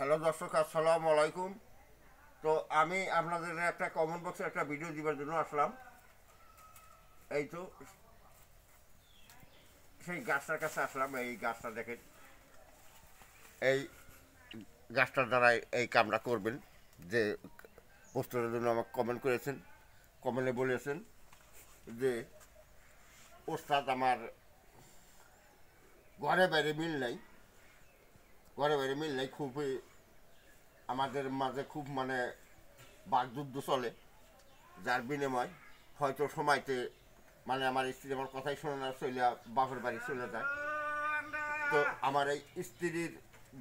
Hello দর্শক, আসসালামু আলাইকুম। তো আমি আপনাদের একটা কমেন্ট বক্সে একটা ভিডিও দিবার জন্য আসলাম। এই তো সেই গাছটার কাছে আসলাম। এই গাছটা দেখেন, এই গাছটার দ্বারা এই কামটা করবেন। যে পোস্টারের জন্য আমাকে কমেন্ট করেছেন, কমেন্টে বলেছেন যে ওস্তাদ আমার ঘরে বাইরে মিল নাই, ঘরে বাইরে মিল নাই, খুবই আমাদের মাঝে খুব বাগযুদ্ধ চলে, যার বিনিময় হয়তো সময়তে আমার স্ত্রী আমার কথাই শোনে না, চলে বাপের বাড়ি চলে যায়। তো আমার এই স্ত্রীর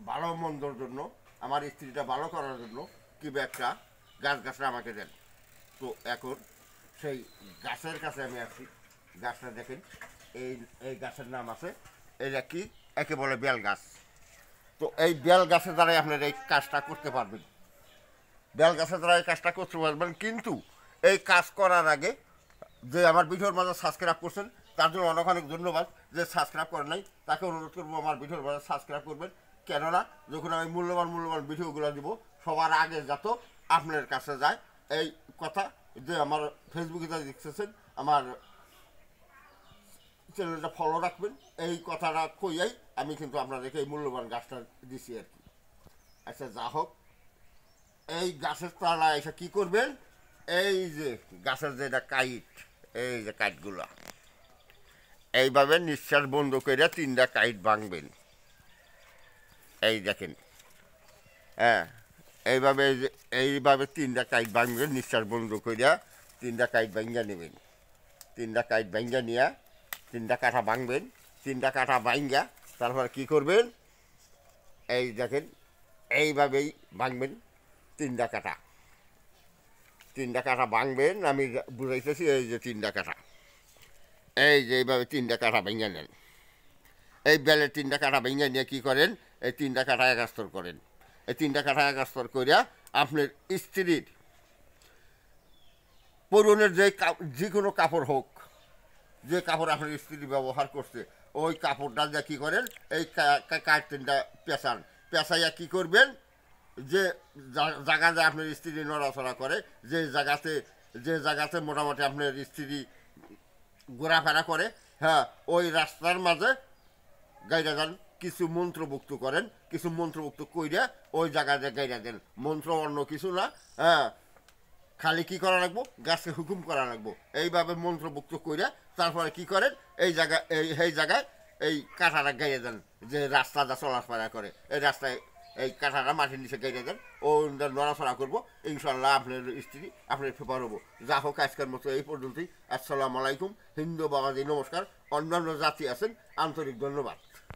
ভালো মন্দর জন্য, আমার স্ত্রীটা ভালো করার জন্য কিংবা একটা গাছটা আমাকে দেন। তো এখন সেই গাছের কাছে আমি আসছি। গাছটা দেখেন, এই এই গাছের নাম আছে, এটা কি একে বলে বেল গাছ। তো এই বেল গাছের দ্বারাই আপনার এই কাজটা করতে পারবেন। বেল গাছের দ্বারা এই কাজটা করতে পারবেন, কিন্তু এই কাজ করার আগে যে আমার ভিডিওর মাঝে সাবস্ক্রাইব করছেন তার জন্য অনেক অনেক ধন্যবাদ। যে সাবস্ক্রাইব করেন নাই তাকে অনুরোধ করবো আমার ভিডিওর মাঝে সাবস্ক্রাইব করবেন। কেননা যখন আমি মূল্যবান ভিডিওগুলো দিব সবার আগে যাতে আপনার কাছে যায়, এই কথা। যে আমার ফেসবুকে যা দেখতেছেন, আমার চ্যানেলটা ফলো রাখবেন, এই কথাটা কইয়াই আমি কিন্তু আপনাদেরকে এই মূল্যবান গাছটা দিছি আর কি। আচ্ছা, যা হোক, এই গাছের তলায় এসে কী করবেন, এই যে গাছের যেটা কাইট, এই যে কাইটগুলো এইভাবে নিঃশ্বাস বন্ধ করে 3টা কাইট ভাঙবেন। এই দেখেন, হ্যাঁ, এইভাবে এইভাবে 3টা কাইট ভাঙবেন, নিঃশ্বাস বন্ধ করে 3টা কাইট ভাঙ্গা নেবেন। 3টা কাইট ভাঙ্গা নিয়ে 3টা কাঠা ভাঙবেন। 3টা কাঠা ভাঙ্গা তারপর কী করবেন, এই দেখেন এইভাবেই ভাঙবেন 3টা কাঠা। 3টা কাঠা ভাঙবেন, আমি বুঝাইতেছি। এই যে 3টা কাঠা, এই যে এইভাবে 3টা কাঠা ভেঙে নেন। এই বেলের 3টা কাঠা ভেঙে নিয়ে কী করেন, এই 3টা কাঠা একাস্তর করেন। এই 3টা কাঠা একাস্তর করিয়া আপনার স্ত্রীর পরনের যে কোনো কাপড় হোক, যে কাপড় আপনার স্ত্রী ব্যবহার করছে, ওই কাপড়টা দিয়ে কী করেন, এই কাঠ 3টা পেঁচান। পেঁচাইয়া কী করবেন, যে জায়গাতে আপনার স্ত্রী নড়াচড়া করে, যে জায়গাতে মোটামুটি আপনার স্ত্রী ঘোরাফেরা করে, হ্যাঁ, ওই রাস্তার মাঝে গাইরা দেন। কিছু মন্ত্রমুক্ত করেন, কিছু মন্ত্রমুক্ত কইরা ওই জায়গাতে গাইরা দেন। মন্ত্র অন্য কিছু না, হ্যাঁ, খালি কি করা লাগবো, গাছকে হুকুম করা লাগবো। এইভাবে মন্ত্রমুক্ত কইরা তারপরে কি করেন, এই জায়গায় এই কাঁঠাটা গাইয়ে দেন। যে রাস্তাটা চলাফেরা করে, এই রাস্তায় এই কাঁঠাটা মাটির নিচে গাইয়ে দেন। ও নড়াচড়া করবো, ইনশাল্লাহ আপনার স্ত্রী আপনার ফেপার হবো। যা হোক, আজকের মতো এই পর্যন্তই। আসসালামু আলাইকুম। হিন্দু বাবাজি নমস্কার। অন্যান্য জাতি আছেন, আন্তরিক ধন্যবাদ।